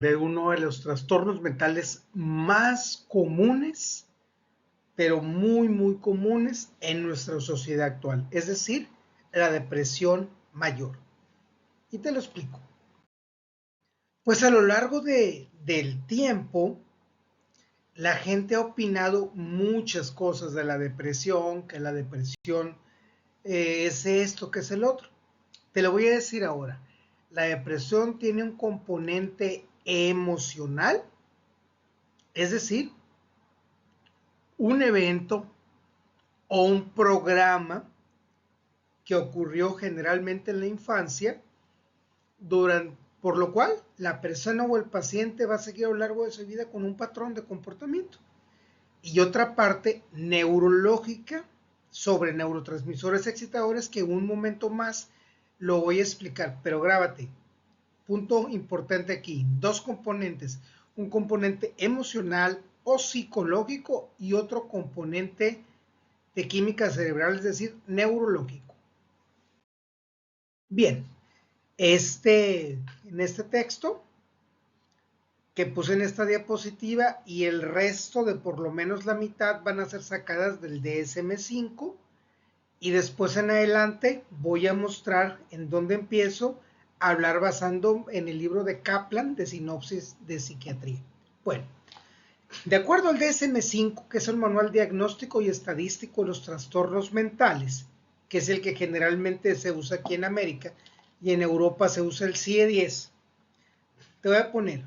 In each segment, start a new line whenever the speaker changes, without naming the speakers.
de uno de los trastornos mentales más comunes, pero muy comunes en nuestra sociedad actual, es decir, la depresión mayor. Y te lo explico. Pues a lo largo del tiempo, la gente ha opinado muchas cosas de la depresión, que la depresión es esto, que es el otro. Te lo voy a decir ahora. La depresión tiene un componente emocional, es decir, un evento o un programa que ocurrió generalmente en la infancia, por lo cual la persona o el paciente va a seguir a lo largo de su vida con un patrón de comportamiento. Y otra parte neurológica sobre neurotransmisores excitadores que en un momento más lo voy a explicar, pero grábate. Punto importante aquí, dos componentes, un componente emocional o psicológico y otro componente de química cerebral, es decir, neurológico. Bien, en este texto que puse en esta diapositiva y el resto de por lo menos la mitad van a ser sacadas del DSM-5 y después en adelante voy a mostrar en dónde empiezo a hablar basando en el libro de Kaplan de sinopsis de psiquiatría. Bueno, de acuerdo al DSM-5, que es el Manual Diagnóstico y Estadístico de los Trastornos Mentales, que es el que generalmente se usa aquí en América y en Europa se usa el CIE-10, te voy a poner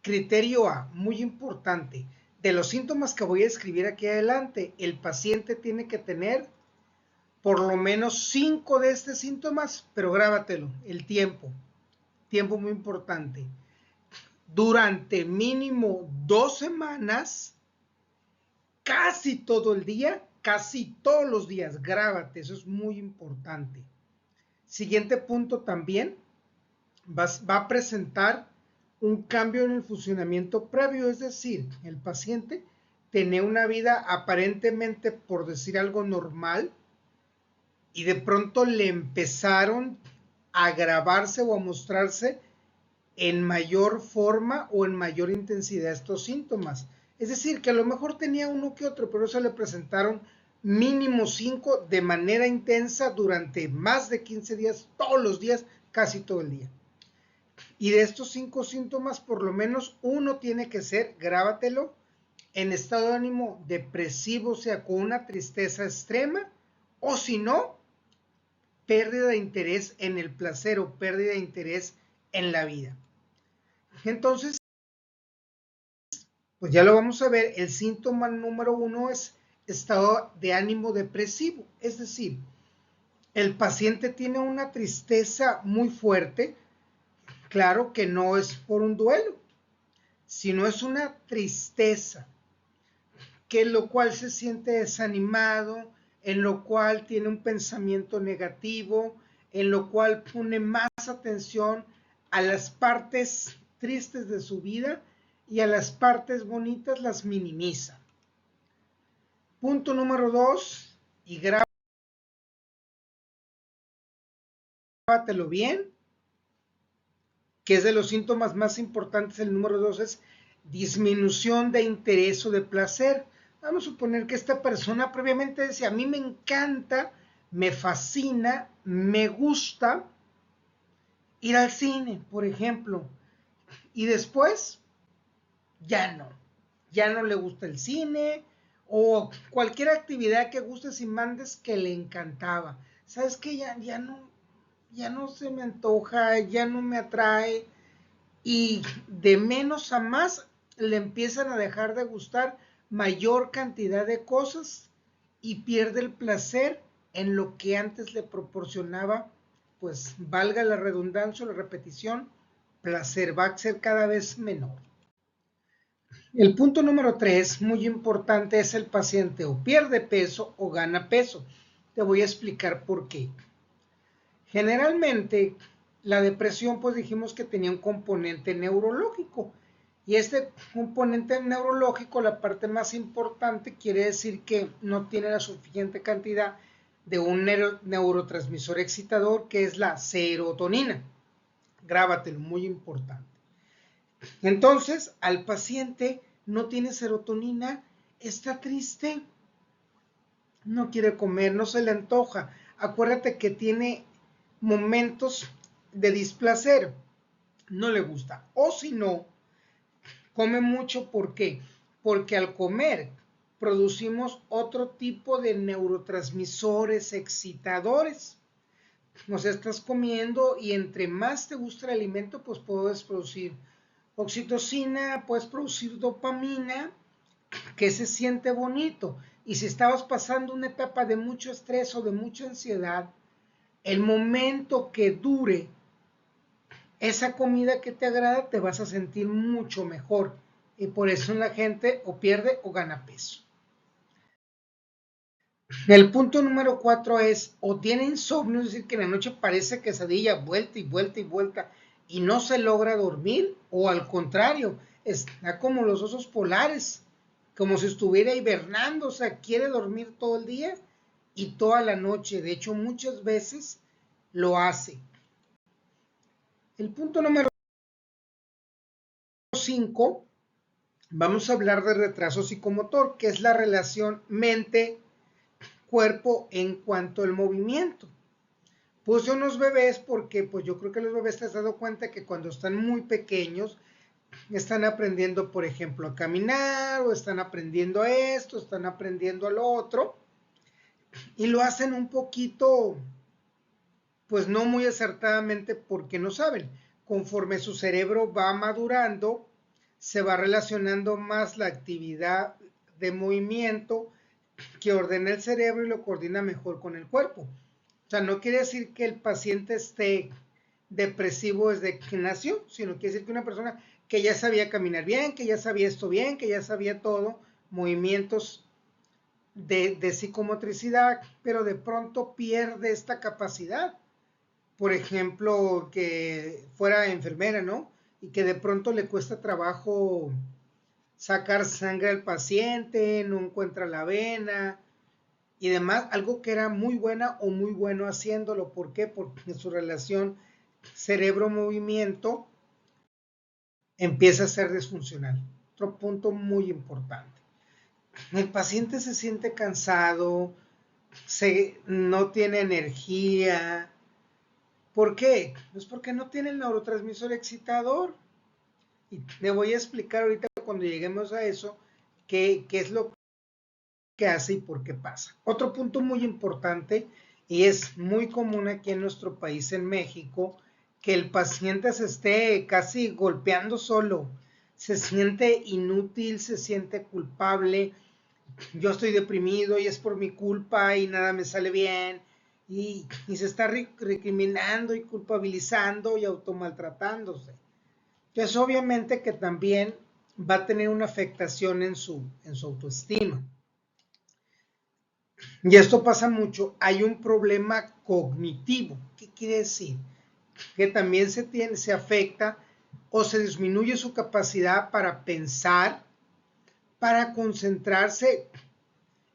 criterio A, muy importante. De los síntomas que voy a escribir aquí adelante, el paciente tiene que tener por lo menos 5 de estos síntomas, pero grábatelo, el tiempo muy importante. Durante mínimo 2 semanas, casi todo el día, casi todos los días, grábate, eso es muy importante. Siguiente punto también, va a presentar un cambio en el funcionamiento previo, es decir, el paciente tenía una vida aparentemente, por decir algo, normal, y de pronto le empezaron a agravarse o a mostrarse en mayor forma o en mayor intensidad estos síntomas. Es decir, que a lo mejor tenía uno que otro, pero se le presentaron mínimo 5 de manera intensa durante más de 15 días, todos los días, casi todo el día. Y de estos 5 síntomas, por lo menos uno tiene que ser, grábatelo, en estado de ánimo depresivo, o sea, con una tristeza extrema, o si no, pérdida de interés en el placer o pérdida de interés en la vida. Entonces, pues ya lo vamos a ver, el síntoma número 1 es estado de ánimo depresivo, es decir, el paciente tiene una tristeza muy fuerte, claro que no es por un duelo, sino es una tristeza, que en lo cual se siente desanimado, en lo cual tiene un pensamiento negativo, en lo cual pone más atención a las partes tristes de su vida y a las partes bonitas las minimiza. Punto número 2, y grábatelo bien, que es de los síntomas más importantes, el número 2 es disminución de interés o de placer. Vamos a suponer que esta persona previamente decía, a mí me encanta, me fascina, me gusta ir al cine, por ejemplo, y después ya no le gusta el cine o cualquier actividad que gustes y mandes que le encantaba. ¿Sabes qué? Ya no se me antoja, ya no me atrae, y de menos a más le empiezan a dejar de gustar mayor cantidad de cosas y pierde el placer en lo que antes le proporcionaba, pues valga la redundancia o la repetición, placer, va a ser cada vez menor. El punto número 3, muy importante, es el paciente o pierde peso o gana peso. Te voy a explicar por qué. Generalmente, la depresión, pues dijimos que tenía un componente neurológico. Y este componente neurológico, la parte más importante, quiere decir que no tiene la suficiente cantidad de un neurotransmisor excitador, que es la serotonina. Grábatelo, muy importante. Entonces, al paciente no tiene serotonina, está triste, no quiere comer, no se le antoja. Acuérdate que tiene momentos de displacer, no le gusta. O si no, come mucho, ¿por qué? Porque al comer producimos otro tipo de neurotransmisores excitadores. O sea, estás comiendo y entre más te gusta el alimento, pues puedes producir oxitocina, puedes producir dopamina, que se siente bonito. Y si estabas pasando una etapa de mucho estrés o de mucha ansiedad, el momento que dure esa comida que te agrada, te vas a sentir mucho mejor. Y por eso la gente o pierde o gana peso. El punto número 4 es, o tiene insomnio, es decir, que en la noche parece quesadilla, vuelta y vuelta y vuelta, y no se logra dormir, o al contrario, está como los osos polares, como si estuviera hibernando, o sea, quiere dormir todo el día y toda la noche. De hecho, muchas veces lo hace. El punto número 5, vamos a hablar de retraso psicomotor, que es la relación mente-cuerpo en cuanto al movimiento. Puse unos bebés porque pues yo creo que los bebés te has dado cuenta que cuando están muy pequeños están aprendiendo, por ejemplo, a caminar, o están aprendiendo esto, están aprendiendo a lo otro, y lo hacen un poquito, pues no muy acertadamente porque no saben. Conforme su cerebro va madurando, se va relacionando más la actividad de movimiento que ordena el cerebro y lo coordina mejor con el cuerpo. O sea, no quiere decir que el paciente esté depresivo desde que nació, sino quiere decir que una persona que ya sabía caminar bien, que ya sabía esto bien, que ya sabía todo, movimientos de psicomotricidad, pero de pronto pierde esta capacidad. Por ejemplo, que fuera enfermera, ¿no? Y que de pronto le cuesta trabajo sacar sangre al paciente, no encuentra la vena y demás, algo que era muy buena o muy bueno haciéndolo. ¿Por qué? Porque su relación cerebro-movimiento empieza a ser disfuncional. Otro punto muy importante. El paciente se siente cansado, no tiene energía. ¿Por qué? Pues porque no tiene el neurotransmisor excitador. Y le voy a explicar ahorita cuando lleguemos a eso qué es lo que hace y por qué pasa. Otro punto muy importante, y es muy común aquí en nuestro país, en México, que el paciente se esté casi golpeando solo, se siente inútil, se siente culpable, yo estoy deprimido y es por mi culpa y nada me sale bien, y se está recriminando y culpabilizando y automaltratándose. Entonces, obviamente que también va a tener una afectación en su autoestima. Y esto pasa mucho, hay un problema cognitivo. ¿Qué quiere decir? Que también se afecta o se disminuye su capacidad para pensar, para concentrarse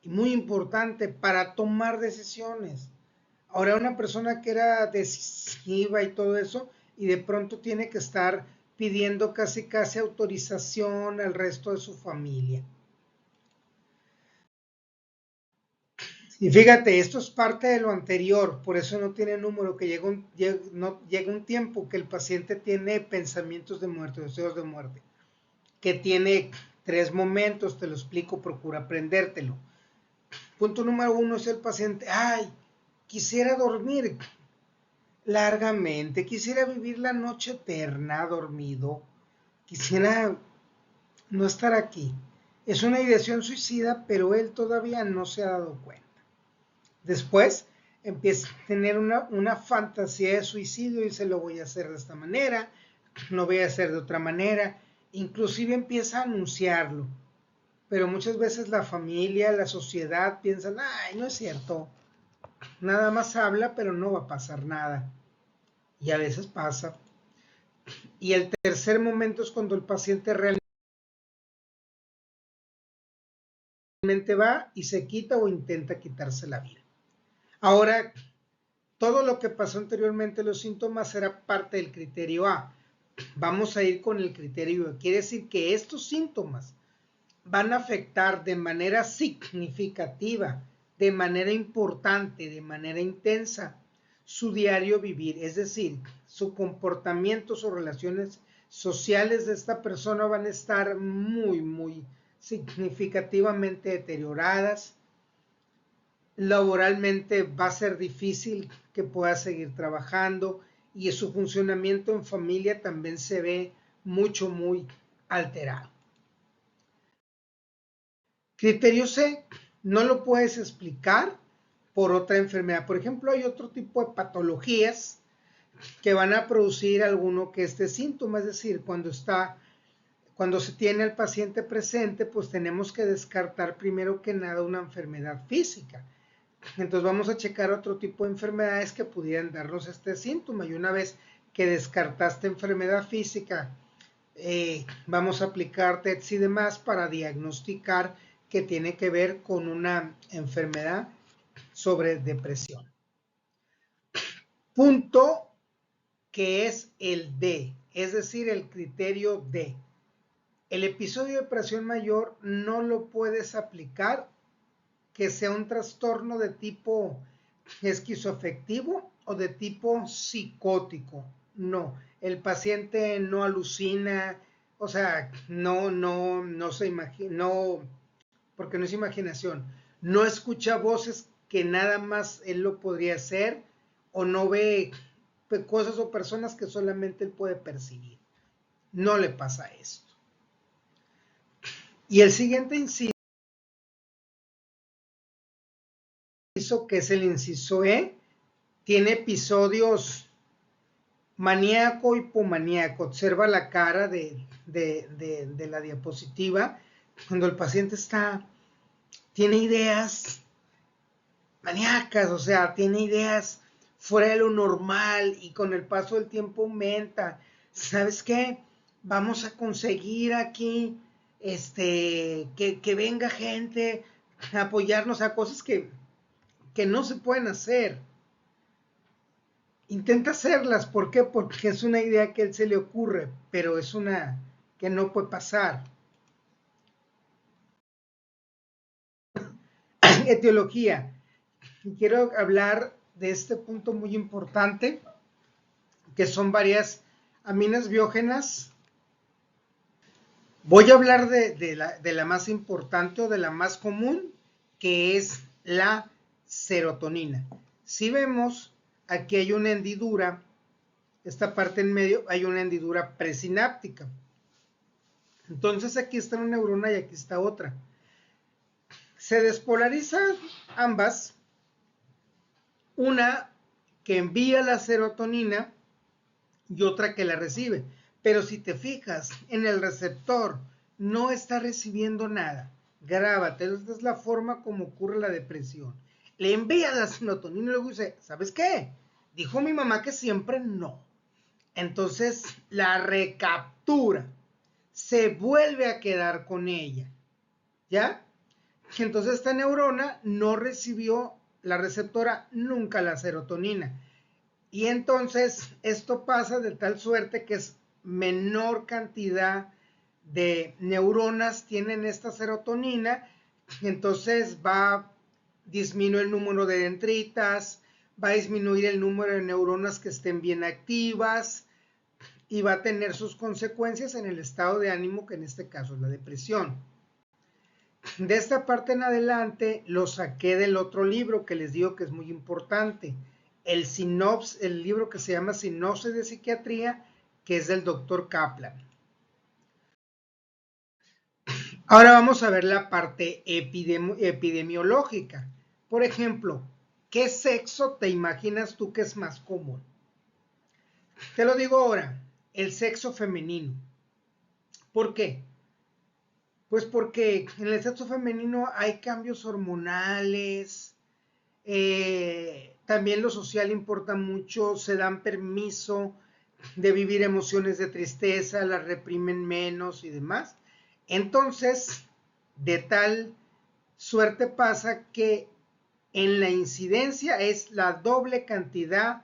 y muy importante, para tomar decisiones. Ahora una persona que era decisiva y todo eso, y de pronto tiene que estar pidiendo casi autorización al resto de su familia. Y fíjate, esto es parte de lo anterior, por eso no tiene número, que llega un tiempo que el paciente tiene pensamientos de muerte, deseos de muerte, que tiene 3 momentos, te lo explico, procura aprendértelo. Punto número 1 es el paciente, ay, quisiera dormir largamente, quisiera vivir la noche eterna dormido, quisiera no estar aquí. Es una ideación suicida, pero él todavía no se ha dado cuenta. Después empieza a tener una fantasía de suicidio y dice, lo voy a hacer de esta manera, lo voy a hacer de otra manera. Inclusive empieza a anunciarlo. Pero muchas veces la familia, la sociedad piensan, ay, no es cierto. Nada más habla, pero no va a pasar nada. Y a veces pasa. Y el tercer momento es cuando el paciente realmente va y se quita o intenta quitarse la vida. Ahora, todo lo que pasó anteriormente, los síntomas, era parte del criterio A. vamos a ir con el criterio. Quiere decir que estos síntomas van a afectar de manera significativa, de manera importante, de manera intensa su diario vivir, es decir, su comportamiento, sus relaciones sociales de esta persona van a estar muy significativamente deterioradas. Laboralmente va a ser difícil que pueda seguir trabajando y su funcionamiento en familia también se ve muy alterado. Criterio C, no lo puedes explicar por otra enfermedad. Por ejemplo, hay otro tipo de patologías que van a producir alguno que este síntoma, es decir, cuando se tiene al paciente presente, pues tenemos que descartar primero que nada una enfermedad física. Entonces vamos a checar otro tipo de enfermedades que pudieran darnos este síntoma, y una vez que descartaste enfermedad física, vamos a aplicar tests y demás para diagnosticar que tiene que ver con una enfermedad sobre depresión. Punto que es el D, es decir, el criterio D. El episodio de depresión mayor no lo puedes aplicar que sea un trastorno de tipo esquizoafectivo o de tipo psicótico. No, el paciente no alucina, o sea, no se imagina, no, porque no es imaginación, no escucha voces que nada más él lo podría hacer, o no ve cosas o personas que solamente él puede percibir. No le pasa esto. Y el siguiente inciso, que es el inciso E, tiene episodios maníaco, hipomaníaco. Observa la cara de la diapositiva. Cuando el paciente tiene ideas maníacas, o sea, tiene ideas fuera de lo normal, y con el paso del tiempo aumenta. ¿Sabes qué? Vamos a conseguir aquí que venga gente a apoyarnos a cosas que no se pueden hacer. Intenta hacerlas, ¿por qué? Porque es una idea que a él se le ocurre, pero es una que no puede pasar. Etiología. Quiero hablar de este punto muy importante, que son varias aminas biógenas. Voy a hablar de la más importante o de la más común, que es la serotonina. Si vemos, aquí hay una hendidura, esta parte en medio hay una hendidura presináptica. Entonces aquí está una neurona y aquí está otra. Se despolarizan ambas, una que envía la serotonina y otra que la recibe. Pero si te fijas, en el receptor no está recibiendo nada. Grábate, esta es la forma como ocurre la depresión. Le envía la serotonina y luego dice, ¿sabes qué? Dijo mi mamá que siempre no. Entonces la recaptura, se vuelve a quedar con ella, ¿ya? Entonces esta neurona no recibió, la receptora, nunca la serotonina. Y entonces esto pasa de tal suerte que es menor cantidad de neuronas tienen esta serotonina, entonces va a disminuir el número de dendritas, va a disminuir el número de neuronas que estén bien activas, y va a tener sus consecuencias en el estado de ánimo, que en este caso es la depresión. De esta parte en adelante lo saqué del otro libro que les digo que es muy importante, el libro que se llama Sinopsis de Psiquiatría, que es del doctor Kaplan. Ahora vamos a ver la parte epidemiológica. Por ejemplo, ¿qué sexo te imaginas tú que es más común? Te lo digo ahora, el sexo femenino. ¿Por qué? Pues porque en el sexo femenino hay cambios hormonales, también lo social importa mucho, se dan permiso de vivir emociones de tristeza, las reprimen menos y demás. Entonces, de tal suerte pasa que en la incidencia es la doble cantidad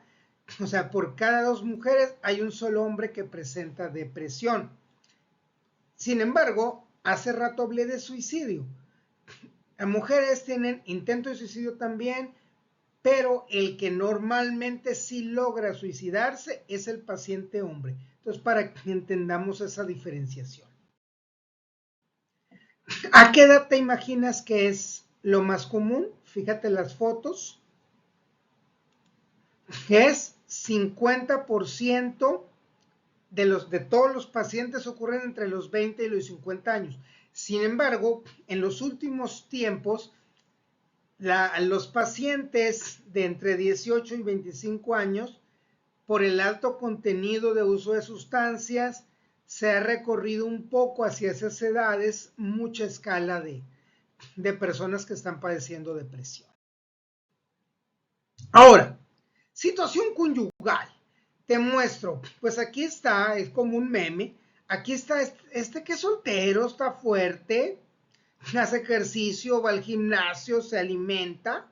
O sea, por cada 2 mujeres hay un solo hombre que presenta depresión. Sin embargo, hace rato hablé de suicidio. Las mujeres tienen intento de suicidio también, pero el que normalmente sí logra suicidarse es el paciente hombre. Entonces, para que entendamos esa diferenciación. ¿A qué edad te imaginas que es lo más común? Fíjate las fotos. Es 50% de todos los pacientes ocurren entre los 20 y los 50 años. Sin embargo, en los últimos tiempos, los pacientes de entre 18 y 25 años, por el alto contenido de uso de sustancias, se ha recorrido un poco hacia esas edades mucha escala de personas que están padeciendo depresión. Ahora, situación conyugal. Te muestro, pues aquí está, es como un meme. Aquí está este que es soltero, está fuerte, hace ejercicio, va al gimnasio, se alimenta.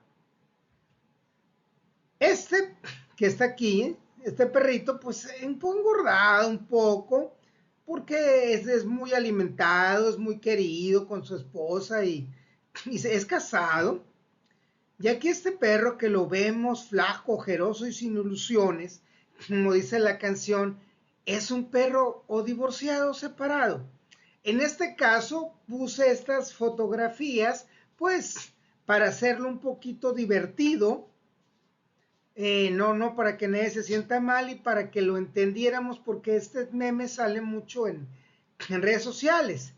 Este que está aquí, este perrito, pues un poco engordado, un poco, porque es muy alimentado, es muy querido con su esposa y es casado. Y aquí este perro que lo vemos flaco, ojeroso y sin ilusiones, como dice la canción, es un perro o divorciado o separado. En este caso puse estas fotografías pues para hacerlo un poquito divertido, no para que nadie se sienta mal y para que lo entendiéramos porque este meme sale mucho en redes sociales.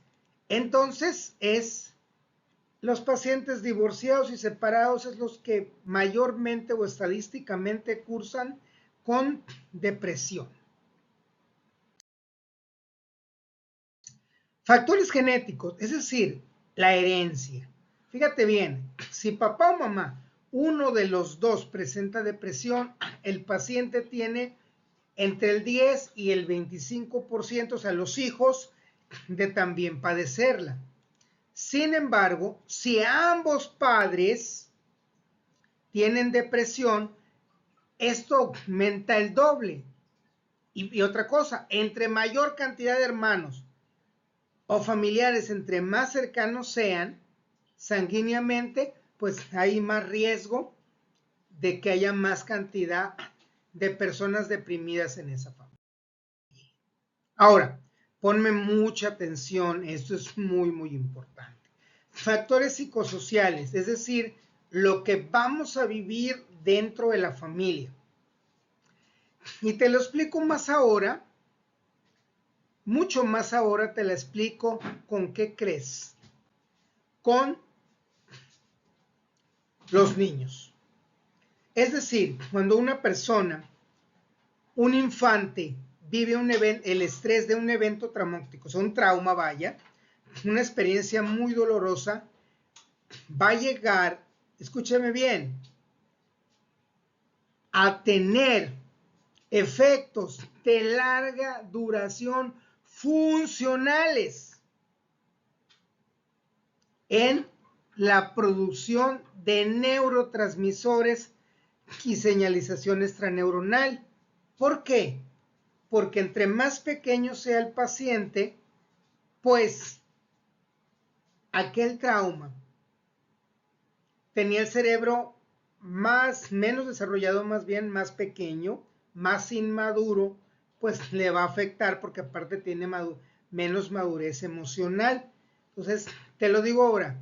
Entonces los pacientes divorciados y separados es los que mayormente o estadísticamente cursan con depresión. Factores genéticos, es decir, la herencia. Fíjate bien, si papá o mamá, uno de los dos presenta depresión, el paciente tiene entre el 10 y el 25%, o sea, los hijos, de también padecerla. Sin embargo, si ambos padres tienen depresión, esto aumenta el doble. Y otra cosa, entre mayor cantidad de hermanos o familiares, entre más cercanos sean sanguíneamente, pues hay más riesgo de que haya más cantidad de personas deprimidas en esa familia. Ahora, ponme mucha atención, esto es muy, muy importante. Factores psicosociales, es decir, lo que vamos a vivir dentro de la familia. Y te lo explico más ahora, mucho más ahora te la explico con qué crees. Con los niños. Es decir, cuando una persona, un infante, vive el estrés de un evento traumático, o sea, un trauma, vaya, una experiencia muy dolorosa, va a llegar, escúcheme bien, a tener efectos de larga duración funcionales en la producción de neurotransmisores y señalización extraneuronal. ¿Por qué? Porque entre más pequeño sea el paciente, pues aquel trauma tenía el cerebro menos desarrollado, más bien más pequeño, más inmaduro, pues le va a afectar porque aparte tiene menos madurez emocional. Entonces, te lo digo ahora,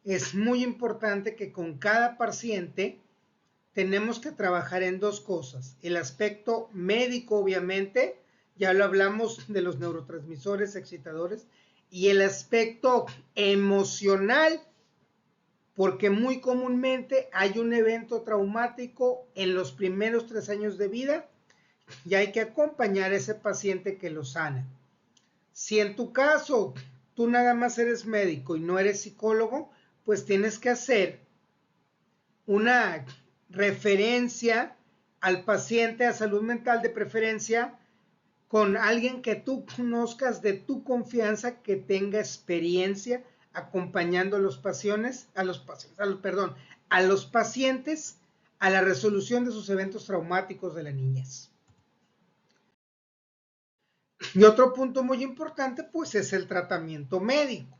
es muy importante que con cada paciente tenemos que trabajar en dos cosas. El aspecto médico, obviamente, ya lo hablamos de los neurotransmisores excitadores, y el aspecto emocional, porque muy comúnmente hay un evento traumático en los primeros 3 años de vida y hay que acompañar a ese paciente que lo sana. Si en tu caso tú nada más eres médico y no eres psicólogo, pues tienes que hacer una referencia al paciente a salud mental, de preferencia con alguien que tú conozcas, de tu confianza, que tenga experiencia acompañando a los pacientes a la resolución de sus eventos traumáticos de la niñez. Y otro punto muy importante, pues, es el tratamiento médico.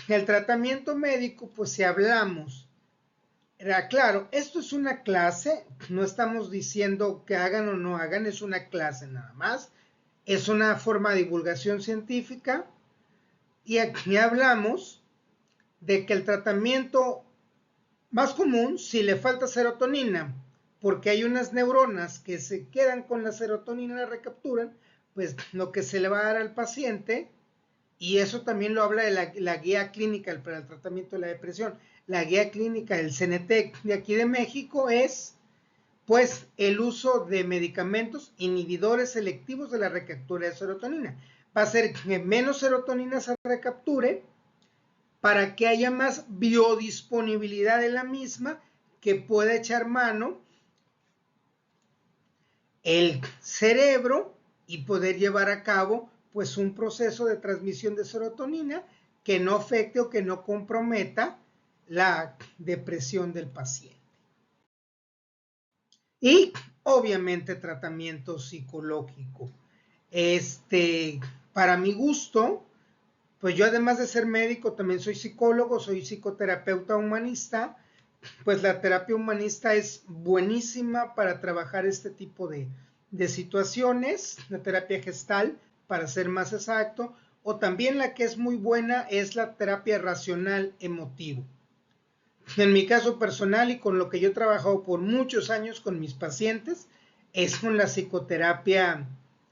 El tratamiento médico, pues, si hablamos, claro, esto es una clase, no estamos diciendo que hagan o no hagan, es una clase nada más, es una forma de divulgación científica, y aquí hablamos de que el tratamiento más común, si le falta serotonina, porque hay unas neuronas que se quedan con la serotonina y la recapturan, pues lo que se le va a dar al paciente, y eso también lo habla de la guía clínica para el tratamiento de la depresión, la guía clínica del CNTEC de aquí de México es, pues, el uso de medicamentos inhibidores selectivos de la recaptura de serotonina. Va a ser que menos serotonina se recapture para que haya más biodisponibilidad de la misma que pueda echar mano el cerebro y poder llevar a cabo pues un proceso de transmisión de serotonina que no afecte o que no comprometa la depresión del paciente. Y obviamente tratamiento psicológico. Para mi gusto, pues yo además de ser médico también soy psicólogo, soy psicoterapeuta humanista, pues la terapia humanista es buenísima para trabajar este tipo de situaciones, la terapia gestal, para ser más exacto, o también la que es muy buena es la terapia racional emotivo. En mi caso personal y con lo que yo he trabajado por muchos años con mis pacientes, es con la psicoterapia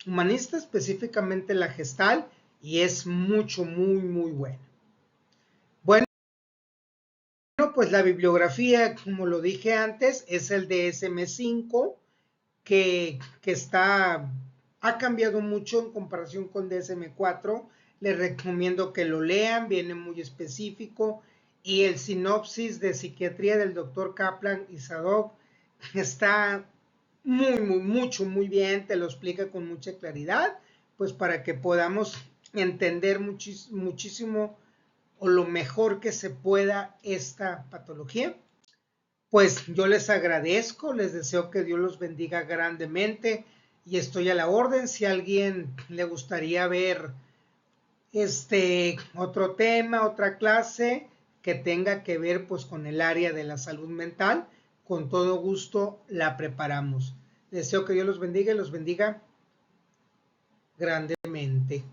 humanista, específicamente la gestal, y es mucho, muy buena. Bueno, pues la bibliografía, como lo dije antes, es el DSM-5, que ha cambiado mucho en comparación con DSM-4. Les recomiendo que lo lean, viene muy específico. Y el sinopsis de psiquiatría del doctor Kaplan y Sadok está muy bien, te lo explica con mucha claridad, pues para que podamos entender muchísimo o lo mejor que se pueda esta patología. Pues yo les agradezco, les deseo que Dios los bendiga grandemente y estoy a la orden. Si a alguien le gustaría ver otro tema, otra clase que tenga que ver pues con el área de la salud mental, con todo gusto la preparamos. Deseo que Dios los bendiga y los bendiga grandemente.